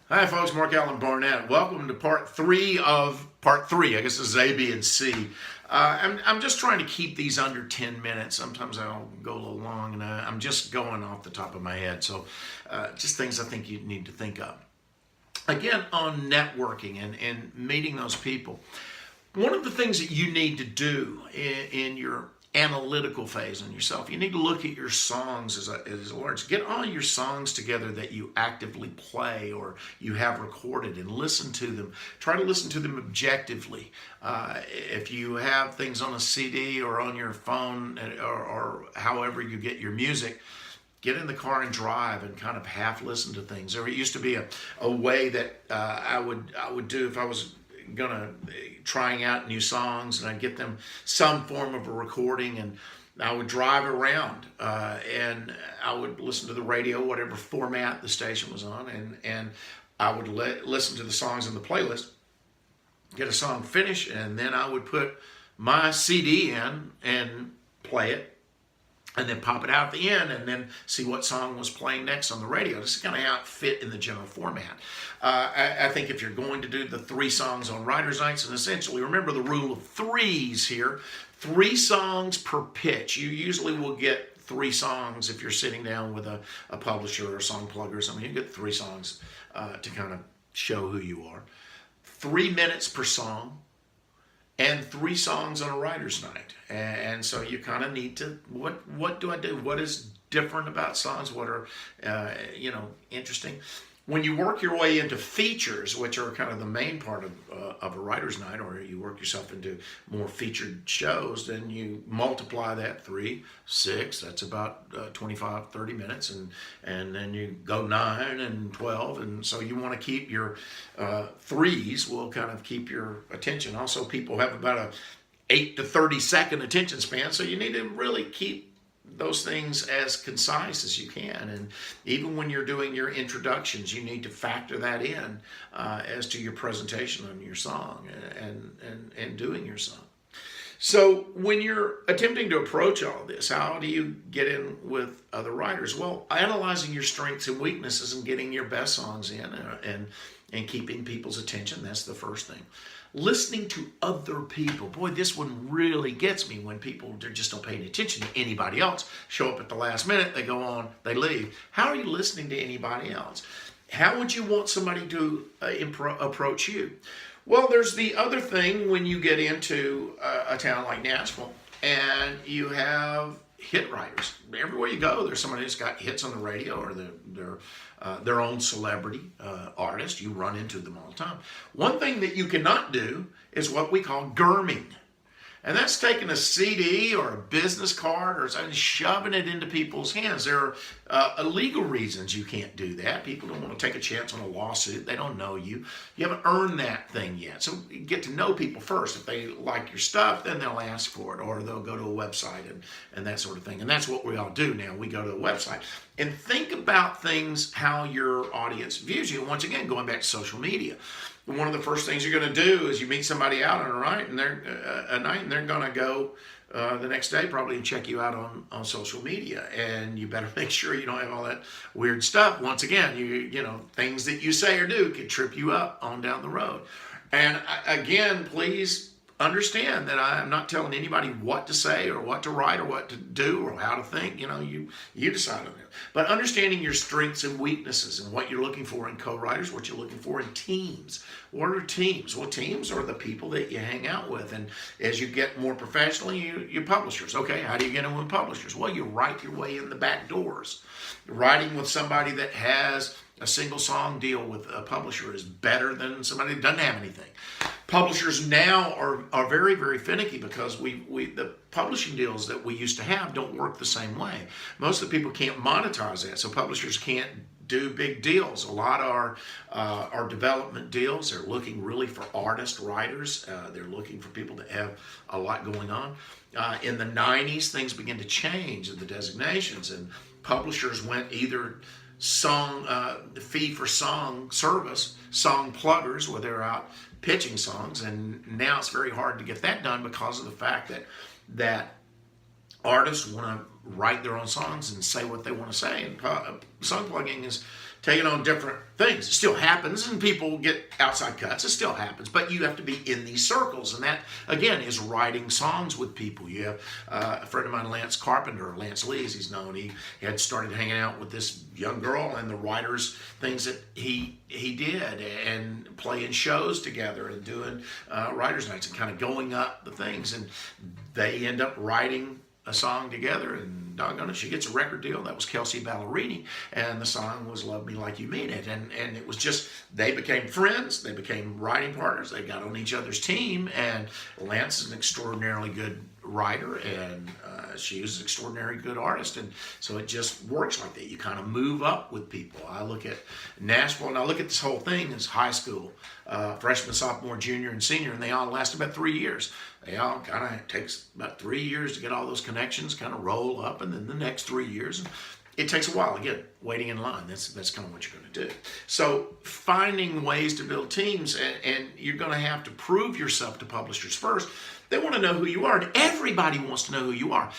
Hi, folks. Marc-Alan Barnett. Welcome to part three of part three. I guess this is A, B, and C. I'm just trying to keep these under 10 minutes. Sometimes I'll go a little long, and I'm just going off the top of my head. So just things I think you need to think of. Again, on networking and meeting those people. One of the things that you need to do in your analytical phase on yourself, you need to look at your songs as a large. Get all your songs together that you actively play or you have recorded and listen to them. Try to listen to them objectively. If you have things on a CD or on your phone or however you get your music, get in the car and drive and kind of half listen to things. There used to be a way that I would do if I was gonna trying out new songs, and I'd get them some form of a recording, and I would drive around and I would listen to the radio, whatever format the station was on, and I would listen to the songs in the playlist, get a song finished, and then I would put my CD in and play it, and then pop it out at the end and then see what song was playing next on the radio. This is kind of how it fit in the general format. I think if you're going to do the 3 songs on Writers' Nights, and essentially remember the rule of threes here, 3 songs per pitch. You usually will get 3 songs if you're sitting down with a publisher or a song plugger or something. You get 3 songs to kind of show who you are. 3 minutes per song. And 3 songs on a writer's night. And so you kind of need to, what do I do? What is different about songs? What are, interesting? When you work your way into features, which are kind of the main part of a writer's night, or you work yourself into more featured shows, then you multiply that 3, 6, that's about 25, 30 minutes, and then you go 9 and 12, and so you want to keep your 3s will kind of keep your attention. Also, people have about a 8 to 30 second attention span, so you need to really keep those things as concise as you can. And even when you're doing your introductions, you need to factor that in as to your presentation on your song and doing your song. So when you're attempting to approach all this, how do you get in with other writers? Well, analyzing your strengths and weaknesses and getting your best songs in and keeping people's attention, that's the first thing. Listening to other people. Boy, this one really gets me when people just don't pay any attention to anybody else. Show up at the last minute, they go on, they leave. How are you listening to anybody else? How would you want somebody to approach you? Well, there's the other thing when you get into a town like Nashville and you have hit writers. Everywhere you go, there's somebody that's got hits on the radio or their own celebrity artist. You run into them all the time. One thing that you cannot do is what we call gurming. And that's taking a CD or a business card or something, shoving it into people's hands. There are legal reasons you can't do that. People don't want to take a chance on a lawsuit. They don't know you. You haven't earned that thing yet. So you get to know people first. If they like your stuff, then they'll ask for it, or they'll go to a website and that sort of thing. And that's what we all do now. We go to a website. And think about things, how your audience views you. Once again, going back to social media. One of the first things you're going to do is you meet somebody out on a night, and they're going to go the next day probably and check you out on social media, and you better make sure you don't have all that weird stuff. Once again, you know things that you say or do could trip you up on down the road. And again, please understand that I'm not telling anybody what to say or what to write or what to do or how to think. You decide on it. But understanding your strengths and weaknesses and what you're looking for in co-writers, what you're looking for in teams. What are teams? Well, teams are the people that you hang out with. And as you get more professional, you publishers. Okay, how do you get in with publishers? Well, you write your way in the back doors. Writing with somebody that has a single song deal with a publisher is better than somebody that doesn't have anything. Publishers now are very, very finicky because the publishing deals that we used to have don't work the same way. Most of the people can't monetize that, so publishers can't do big deals. A lot are development deals. They're looking really for artist writers. They're looking for people that have a lot going on. In the 90s, things began to change in the designations, and publishers went either fee for song service, song pluggers, where they're out pitching songs, and now it's very hard to get that done because of the fact that artists want to write their own songs and say what they want to say, and song plugging is taking on different things. It still happens, and people get outside cuts. It still happens, but you have to be in these circles, and that again is writing songs with people. You have a friend of mine, Lance Carpenter, Lance Lee, as he's known. He had started hanging out with this young girl, and the writers, things that he did, and playing shows together, and doing writers' nights, and kind of going up the things, and they end up writing a song together, and doggone it, she gets a record deal. That was Kelsey Ballerini, and the song was Love Me Like You Mean It. And it was just, they became friends, they became writing partners, they got on each other's team, and Lance is an extraordinarily good writer, and she is an extraordinarily good artist, and so it just works like that. You kind of move up with people. I look at Nashville, and I look at this whole thing as high school, freshman, sophomore, junior, and senior, and they all last about 3 years. They all kind of takes about 3 years to get all those connections kind of roll up, and then the next 3 years, it takes a while. Again, waiting in line, that's kind of what you're going to do. So finding ways to build teams, and you're going to have to prove yourself to publishers first. They want to know who you are, and everybody wants to know who you are.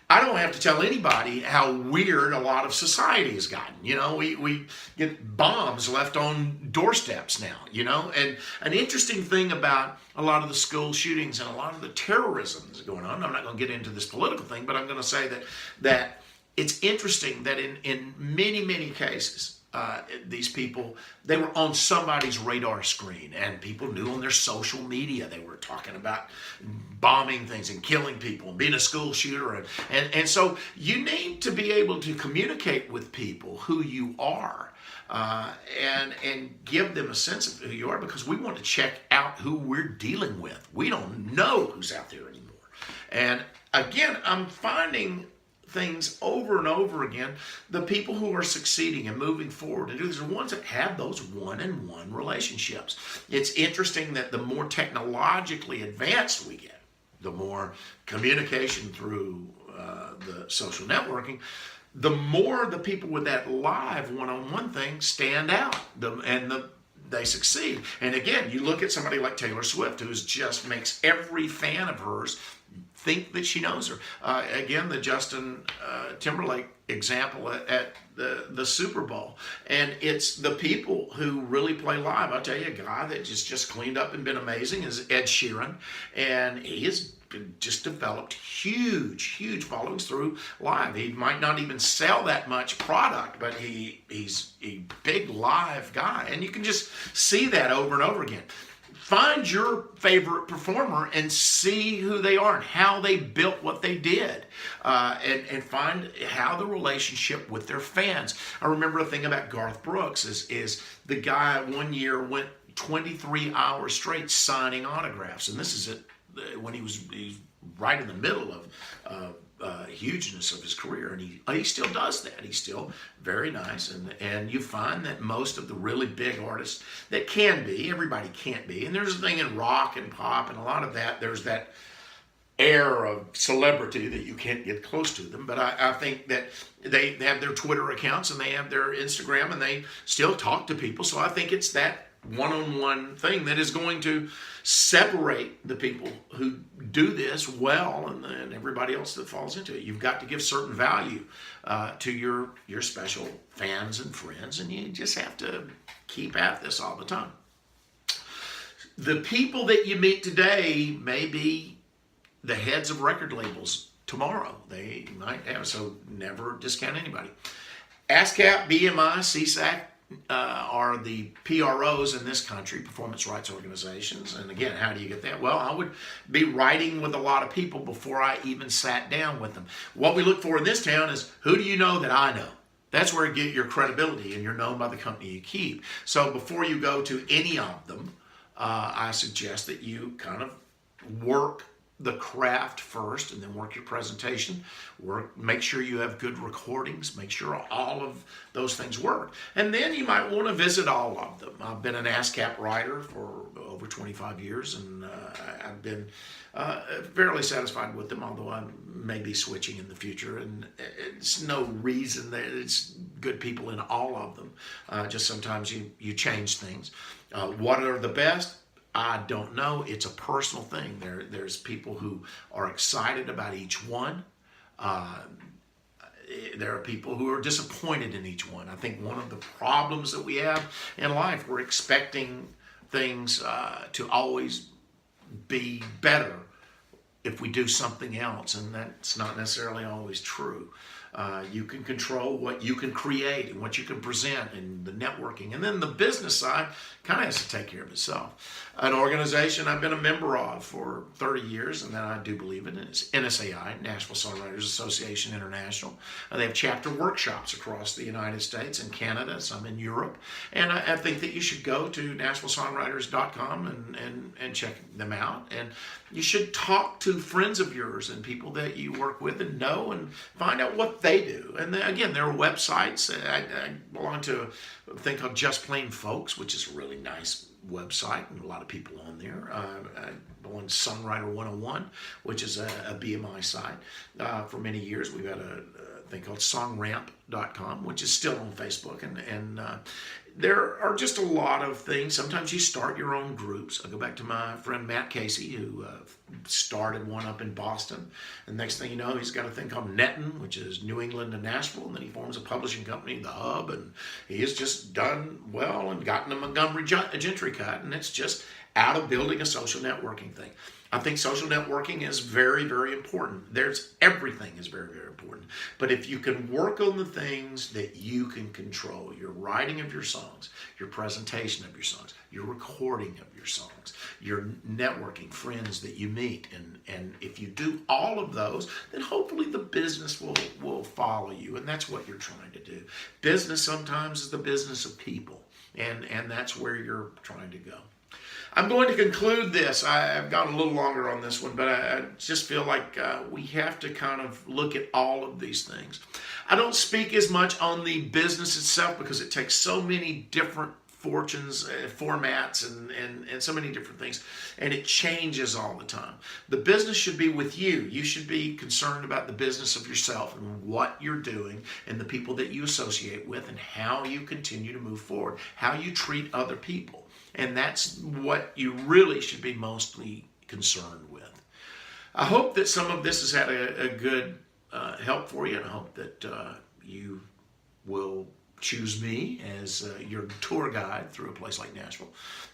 I don't have to tell anybody how weird a lot of society has gotten. You know, we get bombs left on doorsteps now, you know. And an interesting thing about a lot of the school shootings and a lot of the terrorism that's going on, I'm not going to get into this political thing, but I'm going to say that it's interesting that in many, many cases, these people, they were on somebody's radar screen, and people knew on their social media they were talking about bombing things and killing people and being a school shooter. And so you need to be able to communicate with people who you are, and give them a sense of who you are, because we want to check out who we're dealing with. We don't know who's out there anymore. And again, I'm finding things over and over again. The people who are succeeding and moving forward and do these are ones that have those one-on-one relationships. It's interesting that the more technologically advanced we get, the more communication through the social networking, the more the people with that live one-on-one thing stand out, they succeed. And again, you look at somebody like Taylor Swift, who just makes every fan of hers think that she knows her. Again, the Justin Timberlake example at the Super Bowl. And it's the people who really play live. I'll tell you, a guy that just cleaned up and been amazing is Ed Sheeran. And he has just developed huge followings through live. He might not even sell that much product, but he's a big live guy. And you can just see that over and over again. Find your favorite performer and see who they are and how they built what they did, and find how the relationship with their fans. I remember a thing about Garth Brooks is the guy one year went 23 hours straight signing autographs, and this is it when he's right in the middle of hugeness of his career, and he still does that. He's still very nice, and you find that most of the really big artists that can be, everybody can't be, and there's a thing in rock and pop and a lot of that, there's that air of celebrity that you can't get close to them, but I think that they have their Twitter accounts and they have their Instagram and they still talk to people, so I think it's that one-on-one thing that is going to separate the people who do this well and everybody else that falls into it. You've got to give certain value to your special fans and friends, and you just have to keep at this all the time. The people that you meet today may be the heads of record labels tomorrow. They might have, so never discount anybody. ASCAP, BMI, CSAC, are the PROs in this country, performance rights organizations. And again, how do you get that? Well, I would be writing with a lot of people before I even sat down with them. What we look for in this town is, who do you know that I know? That's where you get your credibility, and you're known by the company you keep. So before you go to any of them, I suggest that you kind of work the craft first, and then work your presentation, make sure you have good recordings, make sure all of those things work. And then you might want to visit all of them. I've been an ASCAP writer for over 25 years, and I've been fairly satisfied with them, although I may be switching in the future, and it's no reason that it's good people in all of them. Just sometimes you change things. What are the best? I don't know. It's a personal thing. There's people who are excited about each one. there are people who are disappointed in each one. I think one of the problems that we have in life, we're expecting things to always be better if we do something else, and that's not necessarily always true. You can control what you can create and what you can present and the networking. And then the business side kind of has to take care of itself. An organization I've been a member of for 30 years, and that I do believe in, is NSAI, Nashville Songwriters Association International. They have chapter workshops across the United States and Canada, some in Europe. And I think that you should go to NashvilleSongwriters.com and check them out. And you should talk to friends of yours and people that you work with and know, and find out what they do. And then, again, there are websites. I belong to a thing called Just Plain Folks, which is a really nice website, and a lot of people on there. I belong to Songwriter 101, which is a BMI site. For many years, we've had a thing called SongRamp.com, which is still on Facebook, and there are just a lot of things. Sometimes you start your own groups. I go back to my friend Matt Casey, who started one up in Boston. And next thing you know, he's got a thing called Netton, which is New England to Nashville. And then he forms a publishing company, The Hub. And he has just done well and gotten a Montgomery Gentry cut. And it's just out of building a social networking thing. I think social networking is very, very important. Everything is very, very important. But if you can work on the things that you can control, your writing of your songs, your presentation of your songs, your recording of your songs, your networking, friends that you meet, and if you do all of those, then hopefully the business will follow you. And that's what you're trying to do. Business sometimes is the business of people, and that's where you're trying to go. I'm going to conclude this. I've gone a little longer on this one, but I just feel like we have to kind of look at all of these things. I don't speak as much on the business itself because it takes so many different formats and so many different things, and it changes all the time. The business should be with you. You should be concerned about the business of yourself and what you're doing and the people that you associate with and how you continue to move forward, how you treat other people. And that's what you really should be mostly concerned with. I hope that some of this has had a good help for you, and I hope that you will choose me as your tour guide through a place like Nashville.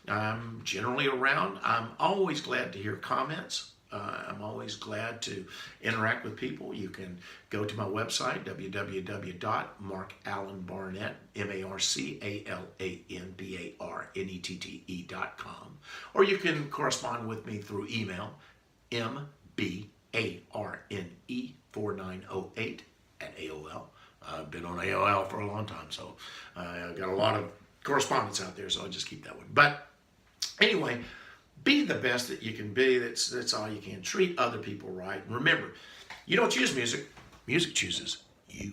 I'm generally around. I'm always glad to hear comments. I'm always glad to interact with people. You can go to my website, www.marcalanbarnett, MarcAlanBarnette.com, or you can correspond with me through email, mbarne4908 at AOL. I've been on AOL for a long time, so I've got a lot of correspondence out there, so I'll just keep that one. But anyway, be the best that you can be. That's all you can. Treat other people right. And remember, you don't choose music. Music chooses you.